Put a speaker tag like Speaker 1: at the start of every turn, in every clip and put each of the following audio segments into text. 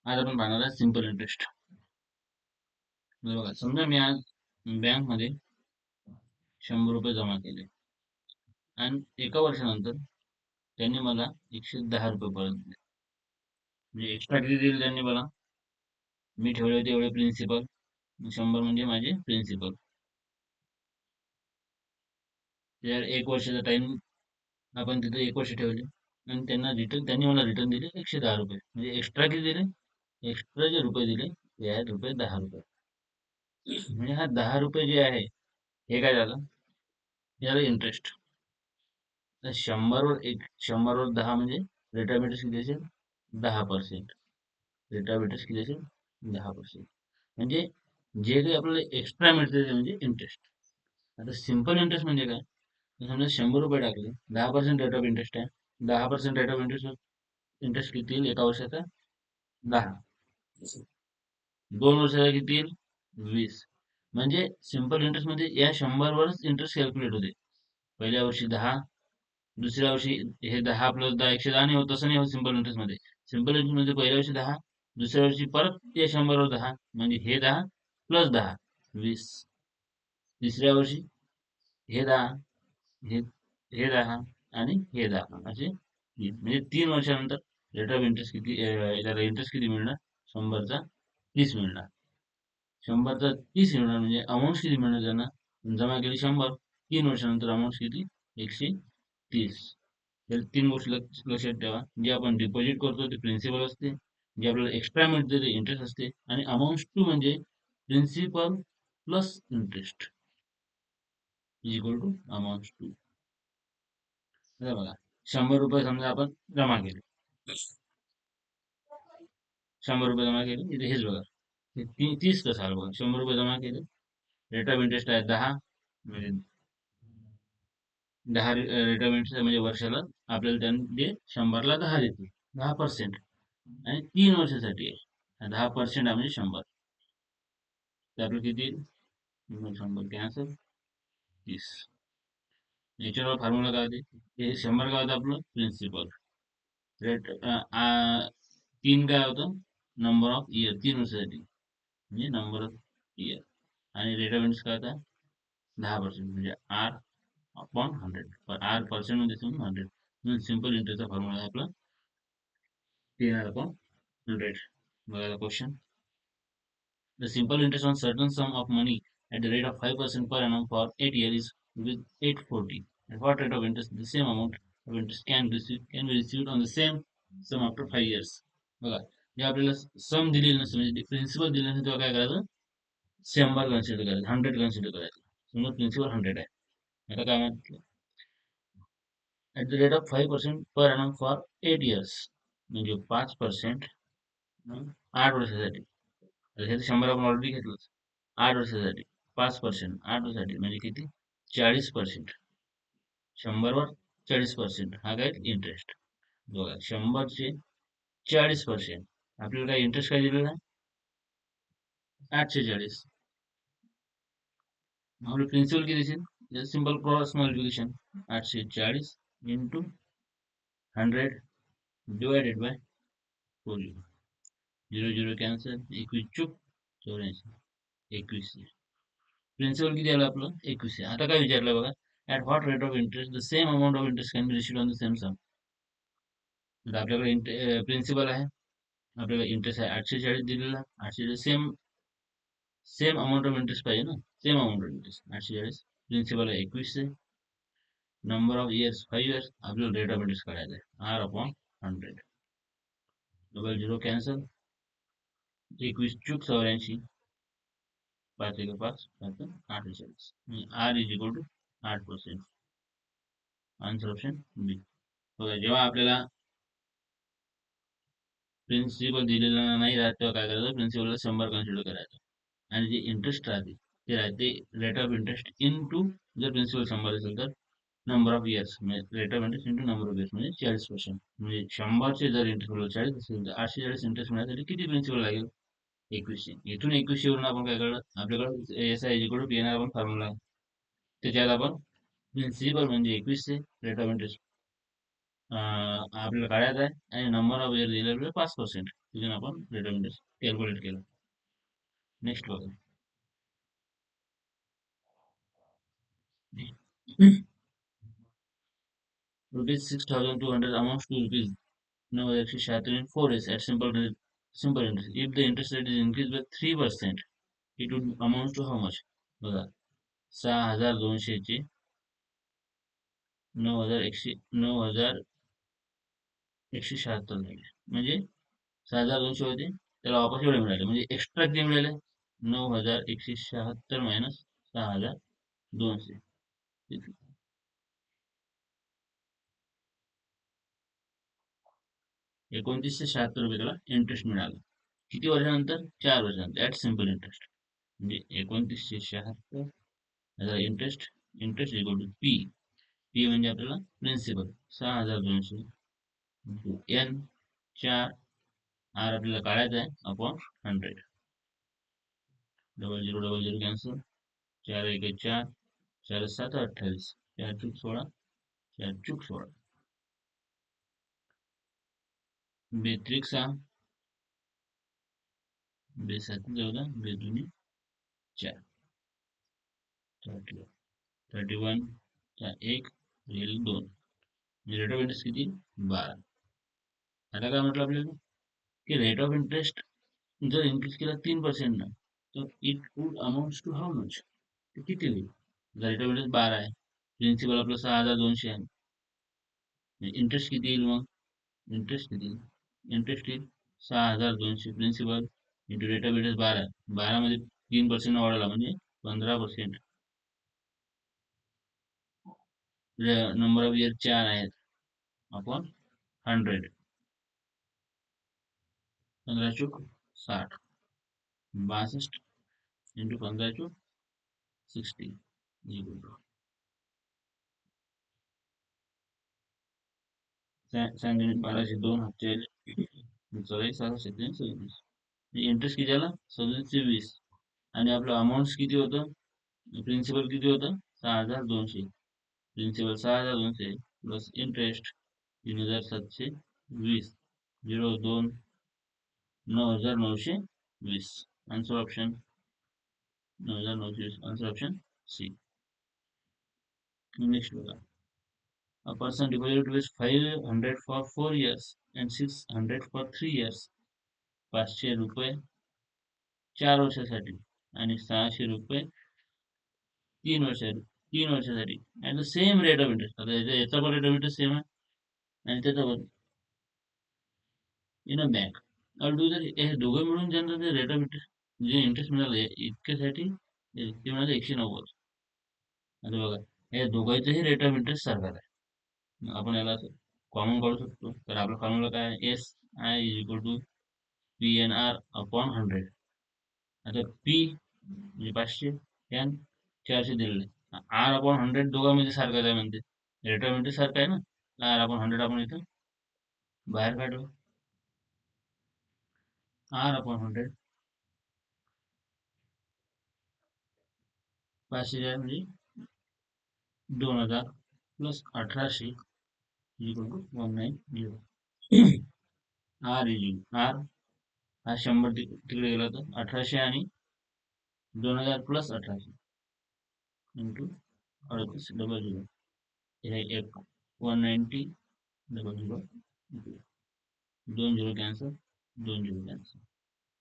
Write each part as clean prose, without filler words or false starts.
Speaker 1: आज आपण पाहणार आहे सिंपल इंटरेस्ट. बघा, समजा मी आज बँकमध्ये 100 रुपये जमा केले आणि एका वर्षानंतर त्यांनी मला 110 रुपये परत दिले. म्हणजे एक्स्ट्रा किती दिले त्यांनी मला? मी ठेवले होते एवढे प्रिन्सिपल, 100 म्हणजे माझे प्रिन्सिपल. त्यावर 1 वर्षाचा टाइम आपण तिथे 1 वर्ष ठेवले आणि त्यांनी मला रिटर्न दिले 110 रुपये. म्हणजे एक्स्ट्रा किती दिले? एक्स्ट्रा जे रुपये दिले ते आहेत रुपये 10 रुपये. म्हणजे हा 10 रुपये जे आहे हे काय झालं? याला इंटरेस्ट. 100वर 10 म्हणजे रेट ऑफ इंटरेस्ट किती असेल? 10%. रेट ऑफ इंटरेस्ट किती असेल? 10%. म्हणजे जे काही आपल्याला एक्स्ट्रा मिळते ते म्हणजे इंटरेस्ट. आता सिंपल इंटरेस्ट म्हणजे काय? समजा 100 रुपये टाकले, 10% रेट ऑफ इंटरेस्ट आहे. 10% रेट ऑफ इंटरेस्ट इंटरेस्ट किती येईल एका वर्षाचा? 10. 2 वर्षाचा किती येईल? 20. म्हणजे सिंपल इंटरेस्ट मध्ये या 100वरच इंटरेस्ट कॅल्क्युलेट होते. पहिल्या वर्षी 10, दुसऱ्या वर्षी हे 10 प्लस 10 110 नाही होत, तसं नाही होत सिंपल इंटरेस्ट मध्ये. सिंपल इंटरेस्ट मध्ये पहिल्या वर्षी 10, दुसऱ्या वर्षी परत ते 100वर 10, म्हणजे हे 10 प्लस 10 20. तिसऱ्या वर्षी हे 10, हे हे 10 आणि हे 10 असे 3. म्हणजे 3 वर्षानंतर रेट ऑफ इंटरेस्ट किती, याला इंटरेस्ट किती मिळणार? 100चा 30 मिळणार. 100चा 30 मिळणार म्हणजे अमाऊंट किती मिळणार त्यांना? जमा केली 100, 3 वर्षानंतर अमाऊंट किती? 130. तर 3 गोष्टी लक्षात ठेवा. जे आपण डिपॉझिट करतो ते प्रिन्सिपल असते, जे आपल्याला एक्स्ट्रा मिळते ते इंटरेस्ट असते, आणि अमाऊंट टू म्हणजे principal plus interest is equal to amount two. बघा, 100 रुपये समजा आपण जमा केले, 100 रुपये जमा केले, इथे हेच बघा, 30 कसं आलं बघा. 100 रुपये जमा केले, रेट ऑफ इंटरेस्ट आहे 10, म्हणजे 10 रेट ऑफ इंटरेस्ट म्हणजे वर्षाला आपल्याला त्यांनी 100ला 10 देते, 10%. आणि 3 वर्षासाठी आहे 10% म्हणजे 100. तर आपलं किती? 100 कॅन्सल, 30. याच्यावर फॉर्म्युला काय होते? हे 100 काय होतं आपलं? प्रिन्सिपल. रेट 3 काय होतं? नंबर ऑफ इयर, 3 वर्षासाठी म्हणजे नंबर ऑफ इयर. आणि रेट ऑफ इंटरेस्ट काय होता? 10% म्हणजे आर अपॉन 100. आर पर्सेंट मध्ये 100. म्हणून सिंपल इंटरेस्टचा फॉर्म्युला आहे आपला 3R/100. बघा question. The simple interest on certain sum of money at the rate of 5% per annum for 8 years is with 840. At what rate of interest the same amount of interest can be received on the same sum after 5 years? बघा, जे आपल्याला सम दिलेलं नसतं म्हणजे principal दिलेलं नसतं तेव्हा काय करायचं? 100 कन्सिडर करायचं, 100 कन्सिडर करायचं. समजा प्रिन्सिपल 100 आहे. आता काय म्हटलं? At the rate of 5% per annum for 8 years, म्हणजे 5% 8 वर्षासाठी. तर हे 100 आपण ऑलरेडी घेतलं. 8 वर्षासाठी 5%, 8 वर्षासाठी म्हणजे किती? 40%. 100वर 40% हा काय? इंटरेस्ट. बघा, 100चे 40%, आपल्याला काय इंटरेस्ट काय दिलेला आहे? 840. आपलं प्रिन्सिपल किती असेल? Simple cross multiplication. 840 into 100 divided by 4. 0 0 cancel, 21 चूक 84, 21. प्रिन्सिपल किती आलं आपलं? 21 आहे. आता काय विचारलं बघा, at what rate of interest the same amount of interest can be received on the same sum. तर आपल्याकडे प्रिन्सिपल आहे, आपल्याला इंटरेस्ट आहे 840 दिलेला. 840 same same amount of interest पाहिजे ना, same amount of interest. 840 principal आहे 21 आहे, नंबर ऑफ इयर्स 5 इयर्स, आपल्याला रेट ऑफ इंटरेस्ट काढायचा आहे R/100. डबल 0 कॅन्सल, 21 चूक 84, 5 1 5 48. R is equal to 8%. Answer option B. बघा, जेव्हा आपल्याला प्रिन्सिपल दिलेला नाही राहत तेव्हा काय करायचं? प्रिन्सिपलला 100 कन्सिडर करायचं, आणि जे इंटरेस्ट राहते ते राहते rate of interest into, जर प्रिन्सिपल 100 असेल तर नंबर ऑफ इयर्स, म्हणजे rate of interest into number of years म्हणजे 40%. म्हणजे 100चे जर इंटरेस्ट 40 असेल तर 840 इंटरेस्ट मिळण्यासाठी किती प्रिन्सिपल लागेल? 2100. इथून 2100 वरून आपण काय कळलं? आपल्याकडे S I equal to PNR आपण फॉर्म्युला आहे, त्याच्यात आपण प्रिन्सिपल म्हणजे 2100, रेट ऑफ इंटरेस्ट आपल्याला काढायचा आहे आणि नंबर ऑफ इयर दिलेला आपल्याला 5%. तिथून आपण रेट ऑफ इंटरेस्ट कॅल्क्युलेट केलं. नेक्स्ट बघा. Rupees 6,200 amounts to rupees 9,176 in 4 years at simple interest. If the interest rate is increased by 3%, it would amount to how much? बघा, 6,200 चे 9,176 झाले. म्हणजे 6,200 होते, त्याला वापस एवढे मिळाले. म्हणजे एक्स्ट्रा किती मिळाले? 9,176 मायनस 6,200. 2,976 रुपये त्याला इंटरेस्ट मिळाला. किती वर्षानंतर? 4 वर्षानंतर ऍट सिम्पल इंटरेस्ट. म्हणजे 2,976 interest, interest equal to P. P म्हणजे आपल्याला प्रिन्सिपल 6,200 एन 4 आर आपल्याला काढायचा आहे अपॉन 100. 0000 कॅन्सल. 4 1 4, 4 7 28, 4 चूक 16, 4 चूक 16, बेत्रिक 6, बेसात 14, बेदुनी 4, 31, 1 2. रेट ऑफ इंटरेस्ट किती? 12. आता काय म्हटलं आपल्याला की रेट ऑफ इंटरेस्ट जर इन्क्रीज केला 3% ना, तर it would amount to how much? किती होईल? रेट ऑफ इंटरेस्ट 12 आहे, प्रिन्सिपल आपलं 6,200 आहे, इंटरेस्ट किती येईल मग? इंटरेस्ट किती? इंटरेस्ट येईल 6,200 principal into rate of interest 12. 12 मध्ये 3% वाढवला म्हणजे 15%. नंबर ऑफ इयर 4 आहेत अपॉन 100. 15 चूक 60, 62 इंटू 15 चूक 60. सांगितले 1202 हातचे 27,727. इंटरेस्ट किती आला? 2720. आणि आपलं अमाऊंट किती होतं? प्रिन्सिपल किती होतं? 6,200. Principal 6,200 plus interest 3,720. 02 9,920. Answer option 9,920. Answer option C. Next बघा. A person deposited with 500 for 4 years and 600 for 3 years. 500 रुपये 4 वर्षासाठी आणि 600 रुपये 3 वर्षासाठी at the same rate of interest. आता याचा पण रेट ऑफ इंटरेस्ट सेम आहे आणि त्याचा पण इन अ बँक. डू जर हे दोघं मिळून ज्यांना ते रेट ऑफ इंटरेस्ट जे इंटरेस्ट मिळालं इतक्यासाठी ते मिळालं 190. आता बघा, हे दोघांचंही रेट ऑफ इंटरेस्ट सारखाच आहे. आपण याला कॉमन काढू शकतो. तर आपला फॉर्म्युला काय आहे? S I is equal to P N R upon 100. आता पी म्हणजे 500, एन 400 दिलेले, आर अपॉन 100 दोघांमध्ये सारखाच आहे म्हणते. रेट ऑफ इंटरेस्ट सारखा आहे ना, आर अपॉन 100 आपण इथं बाहेर काढलं. आर अपॉन 100 500 म्हणजे 2,000 प्लस 1,800 इक्वल टू 190. आर हा 100 तिकडे गेला तर 1,800 आणि 2,000 प्लस 1,800 इंटू 38 डबल झिरो. हे एक 190 double zero. 2 zero cancel, 2 zero cancel.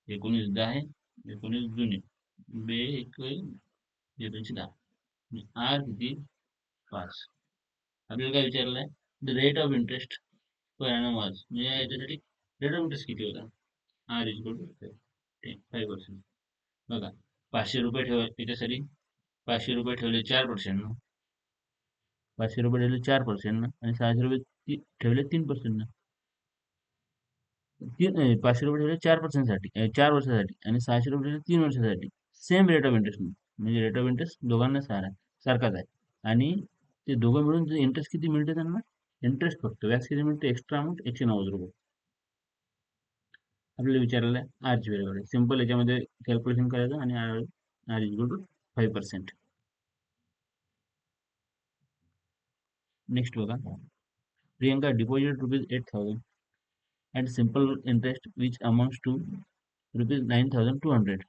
Speaker 1: 19 10 आहे, 19 जुने बे एक 210. आर किती? 5. आपल्याला काय विचारलं आहे? The rate of interest per annum was. म्हणजे याच्यासाठी रेट ऑफ इंटरेस्ट किती होता? R is equal to 5%. बघा, 500 रुपये ठेवा याच्यासाठी. 500 रुपये ठेवले 4%. 500 रुपये ठेवले 4% आणि 600 रुपये ठेवले 3%. 500 रुपये ठेवले 4% साठी 4 वर्षासाठी आणि 600 रुपये ठेवले 3 वर्षासाठी. Same rate of interest. म्हणजे रेट ऑफ इंटरेस्ट दोघांना सारखाच आहे. आणि ते दोघं मिळून इंटरेस्ट किती मिळते त्यांना? इंटरेस्ट फक्त व्याज किती मिळते? एक्स्ट्रा अमाऊंट 190 रुपये. आपल्याला विचारलेलं आहे आरची व्हॅल्यू. सिंपल याच्यामध्ये कॅल्क्युलेशन करायचं आणि R is equal to 5%. Next बघा. Priyanka deposited rupees 8,000 at simple interest which amounts to rupees 9,200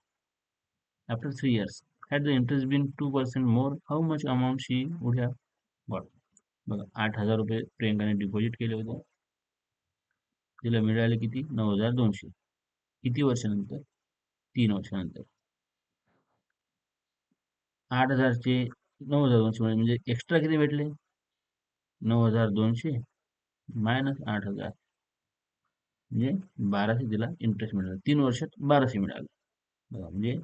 Speaker 1: after 3 years. Had the interest been 2% more, how much amount she would have got? बघा 8,000 रुपये प्रियंकाने deposit केले होते. तिला मिळाले किती? 9,200. किती वर्षानंतर? 3 वर्षानंतर. 8,000चे 9,200 म्हणजे एक्स्ट्रा किती भेटले? 9,200 मायनस 8,000 म्हणजे 1,200 तिला इंटरेस्ट मिळाला. 3 वर्षात 1,200 मिळालं. बघा म्हणजे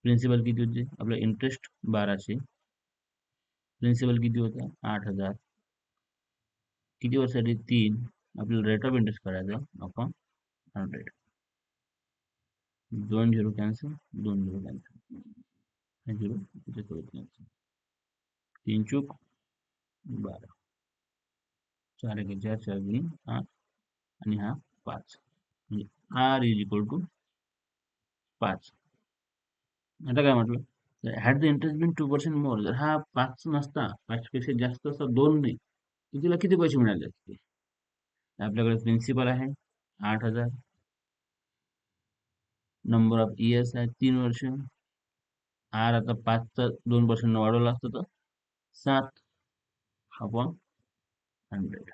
Speaker 1: प्रिन्सिपल किती होते? आपलं इंटरेस्ट 1,200, प्रिन्सिपल किती होतं? 8,000. किती वर्षासाठी? 3. आपल्याला रेट ऑफ इंटरेस्ट काढायचा upon 100. 2 zero cancel, 2 zero cancel, 0 cancel, 3 चूक 12, 4 एक 4, 4 2 8 आणि हा 5 म्हणजे R इज इक्वल टू 5. आता काय म्हटलं? हॅड द इंटरेस्ट बिन 2% मोर, जर हा 5 नसता, 5 पेक्षा जास्त असता, 2 नाही, तर तिला किती पैसे मिळाले असते? आपल्याकडे प्रिन्सिपल आहे 8,000, नंबर ऑफ इयर्स आहे 3 वर्ष, आर आता 5चा 2% वाढवला असतं तर 7 अपॉन 100.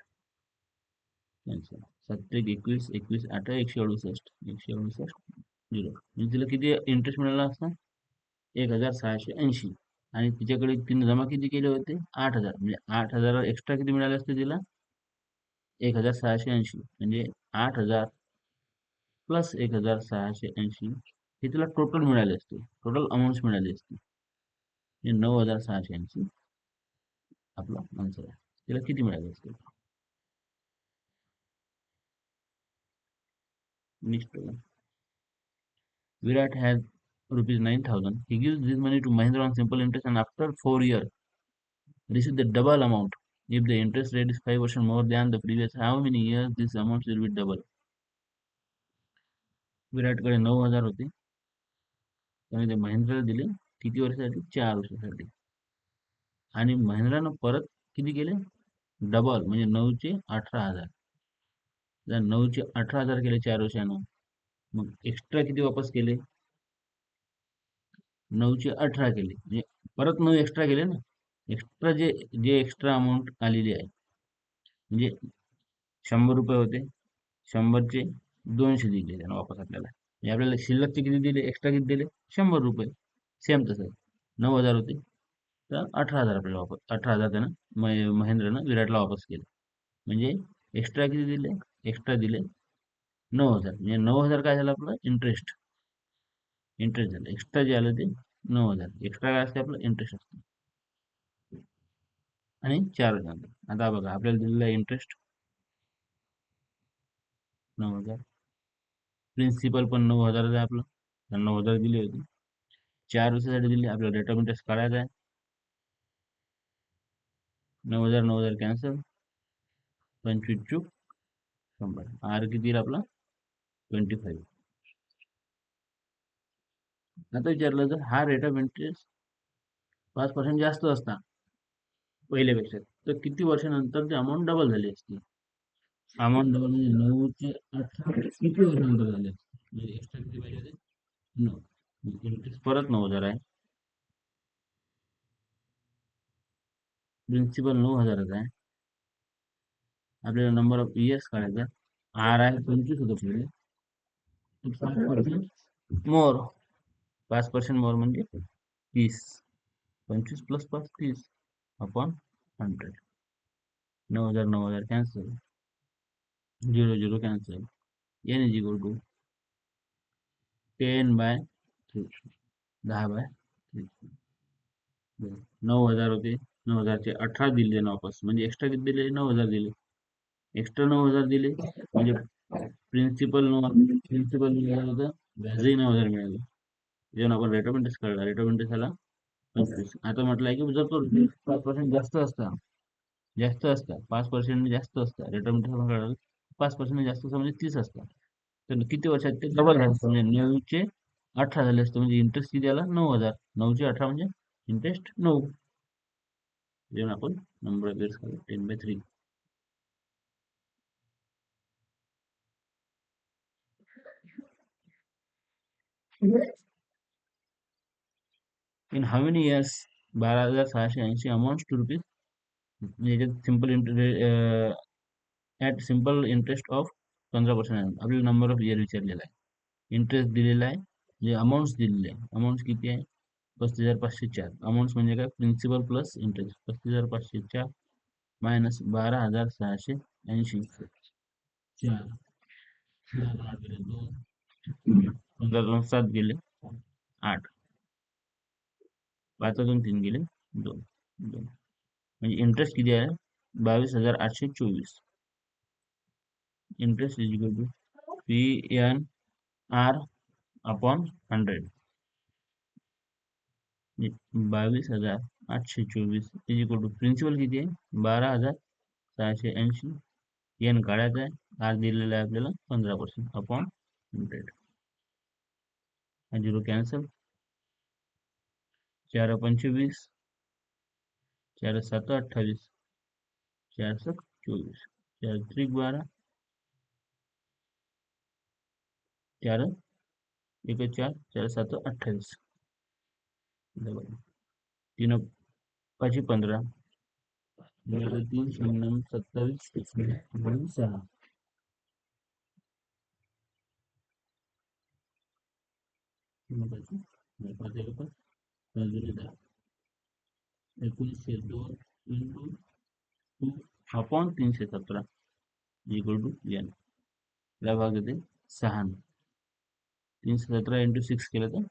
Speaker 1: 7 21 21 8 168 168 0 म्हणजे तिला किती इंटरेस्ट मिळाला असता? 1,680. आणि तिच्याकडे तिने जमा किती केले होते? 8,000 म्हणजे 8,000 एक्स्ट्रा किती मिळाले असते तिला? 1,680 म्हणजे 8,000 प्लस 1,680 हे तिला टोटल मिळाले असते. टोटल अमाऊंट मिळाली असते. 9,680 आपला आन्सर आहे. तिला किती मिळाले असते? Next Virat has rupees 9,000. He gives this money to Mahindra on simple interest and after 4 years receives the double amount. If the interest rate is 5% more than the previous, how many years this amount will be double? विराटकडे 9,000 होते. त्याने ते महिंद्राला दिले किती वर्षासाठी? 4 वर्षासाठी. आणि महिंद्रानं परत किती केले? डबल म्हणजे 9चे 18,000. जर 9चे 18,000 केले 4 वर्षानं, मग एक्स्ट्रा किती वापस केले? 9चे 18 केले म्हणजे परत 9 एक्स्ट्रा केले ना. एक्स्ट्रा जे जे एक्स्ट्रा अमाऊंट आलेली आहे म्हणजे 100 रुपये होते, 100चे 200 दिले त्यानं वापस आपल्याला. म्हणजे आपल्याला शिल्लकचे किती दिले? एक्स्ट्रा किती दिले? 100 रुपये. सेम तसं 9,000 होते तर 18,000 आपल्याला वापस, 18,000 त्यानं महेंद्रनं विराटला वापस केले. म्हणजे एक्स्ट्रा किती दिले? एक्स्ट्रा दिले 9,000 म्हणजे 9,000 काय झालं आपलं? इंटरेस्ट झालं. एक्स्ट्रा जे आलं ते 9,000. एक्स्ट्रा काय असते? आपलं इंटरेस्ट असते. आणि 4 वर्षानंतर आता बघा आपल्याला दिलेला इंटरेस्ट 9,000, प्रिन्सिपल पण 9,000 आहे आपलं, 9,000 दिली होती. 4 वर्षासाठी दिली. आपल्याला रेट ऑफ इंटरेस्ट काढायचा आहे. 9,000 9,000 कॅन्सल, 25 चूक 100. आर किती येईल आपला? 25. आता विचारलं जर हा रेट ऑफ इंटरेस्ट 5% जास्त असता पहिल्यापेक्षा, तर किती वर्षानंतर ती अमाऊंट डबल झाली असती? अमाऊंट डबल म्हणजे 9चे 18 किती वर्षानंतर झाले असते? म्हणजे एक्स्ट्रा किती पाहिजे होते? 9. इंटरेस्ट परत 9,000 आहे. प्रिन्सिपल 9,000 आहे. आपल्याला नंबर ऑफ इयर्स काढायचा. आर आहे 25 होतं पहिले. 5% मोर, 5% मोर म्हणजे 30. 25 plus 5 30 upon 100. 9,000 9,000 cancel, 0 0 cancel. n is equal to 10/3, 10/3. 9,000 होते, 9,000चे 18 दिले ना वापस, म्हणजे एक्स्ट्रा किती दिले? 9,000 दिले. एक्स्ट्रा 9,000 दिले म्हणजे प्रिन्सिपल मिळालं होतं, व्याजही 9,000 मिळालं. जेव्हा आपण रेट ऑफ इंटरेस्ट काढला, रेट ऑफ इंटरेस्ट आला 25. आता म्हटलंय की जर तो 5% जास्त असता, 5% जास्त असता, रेट ऑफ इंटरेस्ट काढला 5% जास्त असता म्हणजे 30 असता, तर किती वर्षात ते डबल झालं असतं म्हणजे 9चे 18 झाले असते. म्हणजे इंटरेस्ट किती आला? 9,000. 9चे 18 म्हणजे इंटरेस्ट 9. जेव्हा आपण number of years 10/3. In how many years 12,680 amounts to rupees, याच्यात simple at simple interest of 15% आपल्याला नंबर ऑफ इयर विचारलेला आहे. इंटरेस्ट दिलेला आहे, म्हणजे अमाऊंट्स दिलेले आहे. अमाऊंट्स किती आहे? 35,504. अमाऊंट्स म्हणजे काय? Principal plus interest. 35,504 मायनस 12,680. 4 2 15 2 7 गेले 8, 5 3 गेले 2 2. म्हणजे इंटरेस्ट किती आहे? 22,824. Interest is equal to PNR upon 100. 22,824 is equal to principal किती आहे? 12,680. एन काढायचा आहे, आर दिलेला आहे आपल्याला 15% upon 100. 0 cancel. 4 25, 4 7 28, 4 7 24, 4 3 12, 4 1 4, 4 7 28. 3 5 15, 3 0 27 6. 1902 into 2 upon 317 equal to N. या भाग येते 6. 317 इंटू 6 केलं तर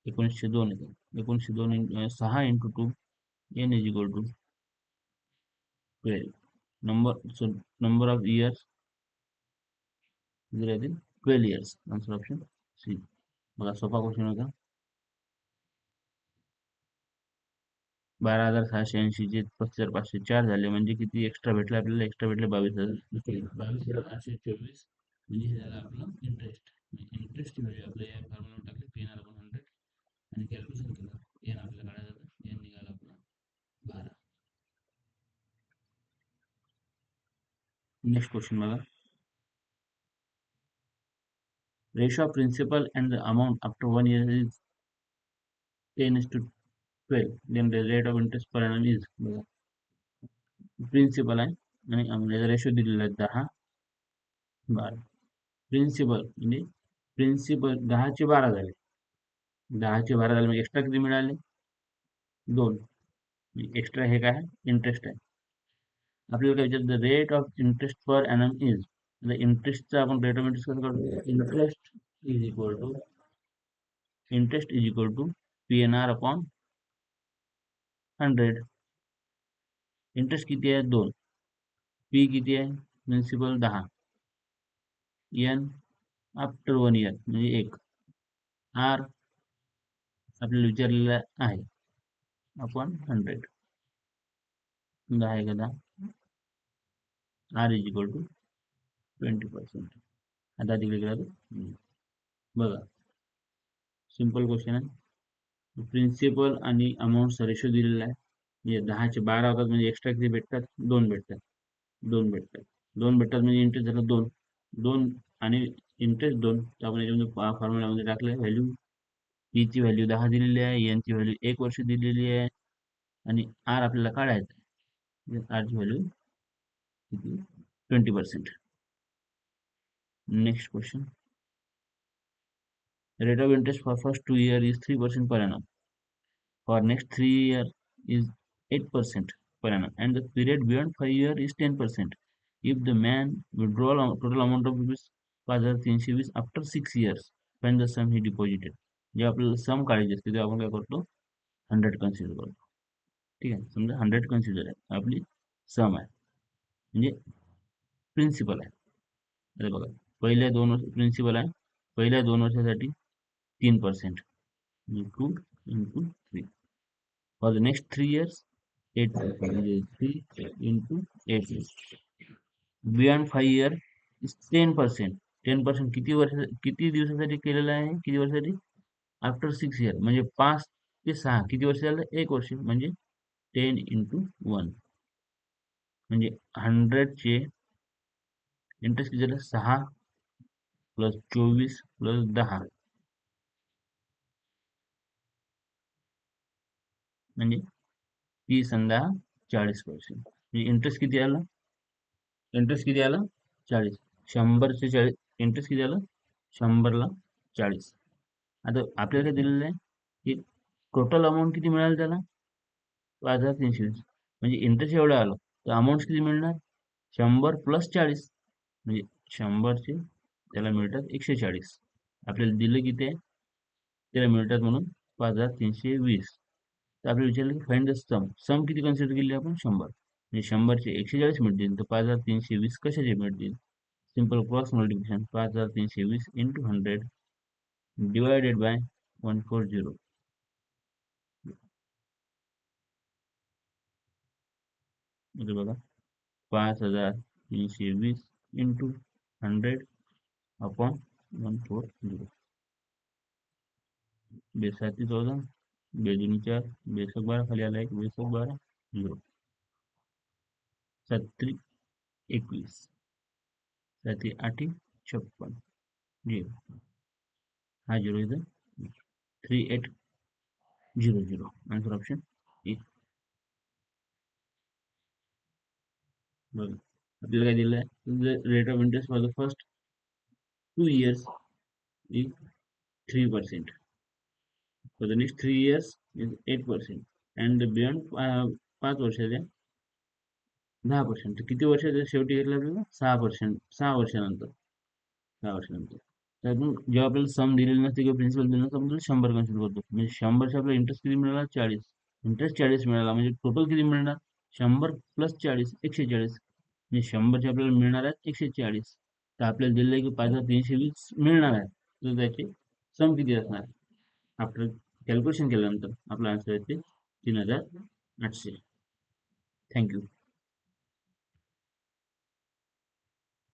Speaker 1: 1902 येते. 1902 6 into 2 N is equal to 12. Number of years किती राहतील? 12 इयर्स. Answer option C. बघा सोपा क्वेश्चन होता. 12,680 चे 35,504 झाले, म्हणजे किती एक्स्ट्रा भेटले आपल्याला? एक्स्ट्रा भेटले 22,000. 22,824 म्हणजे हे झालं आपलं इंटरेस्ट. इंटरेस्ट व्हॅल्यू आपल्या या फॉर्म्युला टाकले PNR अपॉन 100 आणि कॅल्क्युलेशन केलं. एन आपल्याला काढायचं होतं, एन निघाला आपला 12. नेक्स्ट क्वेश्चन बघा. Ratio of principal and the amount after 1 year is 10:12. Then the rate of interest per annum is. Principal आहे आणि रेशो दिलेला आहे 10 12. प्रिन्सिपल म्हणजे प्रिन्सिपल 10चे 12 झाले. 10चे 12 झाले म्हणजे एक्स्ट्रा किती मिळाले? 2. एक्स्ट्रा हे काय आहे? इंटरेस्ट आहे. आपल्याला काय विचारलं? The rate of interest per annum is. इंटरेस्टचा आपण रेट ऑफ इंटरेस्ट कसं काढतो? Interest is equal to PNR upon 100. इंटरेस्ट किती आहे? 2. पी किती आहे? प्रिन्सिपल 10. एन आफ्टर 1 year म्हणजे 1. आर आपल्याला विचारलेला आहे अपॉन 100. 10 आहे का 10? R is equal to 20%. आता तिकडे गेला बघा, सिंपल क्वेश्चन आहे. प्रिन्सिपल आणि अमाऊंटचा रेशो दिलेला आहे. म्हणजे 10चे 12 होतात म्हणजे एक्स्ट्रा किती भेटतात? 2 भेटतात. 2 भेटतात. 2 भेटतात म्हणजे इंटरेस्ट झाला 2. 2 आणि इंटरेस्ट 2. तर आपण याच्यामध्ये फॉर्म्युलामध्ये टाकले व्हॅल्यू. पी ची व्हॅल्यू 10 दिलेली आहे, एन ची व्हॅल्यू 1 वर्ष दिलेली आहे आणि आर आपल्याला काढायचं आहे. आर ची व्हॅल्यू किती? 20%. Next question. Rate of interest for first 2 years is 3% per annum. For next 3 years is 8% per annum, and the period beyond 5 years is 10%. If the man withdraw total amount of rupees 5,320 after 6 years, find the sum he deposited. जेव्हा आपल्याला सम काढायची असते तेव्हा आपण काय करतो? 100 consider करतो. ठीक आहे, समजा 100 कन्सिडर आहे, आपली सम आहे म्हणजे प्रिन्सिपल आहे. अरे बघा, पहिल्या 2 वर्ष प्रिन्सिपल आहे, पहिल्या 2 वर्षासाठी 3% into 3. For the next 3 years, 8%. 3 into 8. Beyond 5 years is 10%. 10% किती दिवसासाठी केलेलं आहे? किती वर्षासाठी? आफ्टर 6 years म्हणजे 5 ते 6 किती वर्ष झालं? 1 वर्ष म्हणजे 10 into 1 म्हणजे 100 चे इंटरेस्ट किती झालं? 6 प्लस 24 प्लस 10 म्हणजे 30 आणि 10 40%. म्हणजे इंटरेस्ट किती आलं? इंटरेस्ट किती आलं? 40. 100चे 40 इंटरेस्ट किती आलं? 100ला 40. आता आपल्याला काय दिलेलं आहे की टोटल अमाऊंट किती मिळालं त्याला? 5320. म्हणजे इंटरेस्ट एवढं आलं तर अमाऊंट किती मिळणार? 100 प्लस 40. म्हणजे 100चे त्याला मिळतात 140. आपल्याला दिलं किती आहे? त्याला मिळतात म्हणून 5320. तर आपल्याला विचारलं की फाइंड द सम. सम किती कन्सिडर केली आपण? 100. म्हणजे 100चे 140 मिळतील तर 5320 कशाचे मिळतील? Simple cross multiplication. 5320 into 100 divided by 140. म्हणजे बघा 5320 इंटू 100 अपॉन 140. बेसाती 14, बेदुनी 4, बेसक 12, खाली आला एक, बेसक 12, 0. 7 21, 7 8 56, 0. हा 0 इथं 3800. Answer option A. बघा आपल्याला काय दिलं आहे? Rate of interest for the first 2 years is 3%. For the next 3 years is 8%. And beyond 5 वर्षाच्या 10%. किती वर्षाच्या शेवटी घेतलं आपल्याला? 6%. 6 वर्षानंतर. 6 वर्षानंतर. त्यातून जेव्हा आपल्याला सम दिलेली नसते किंवा प्रिन्सिपल दिलं नसतं आपण त्याला 100 कन्सिडर करतो. म्हणजे 100चा आपला इंटरेस्ट किती मिळाला? 40. इंटरेस्ट 40 मिळाला म्हणजे टोटल किती मिळणार? 100 प्लस 40 140. म्हणजे 100चे आपल्याला मिळणार आहेत 140. तर आपल्याला दिलेलं आहे की 5320 मिळणार आहे. तर त्याचे सम किती असणार? आफ्टर कॅल्क्युलेशन केल्यानंतर आपला आन्सर येते 3800. थँक्यू.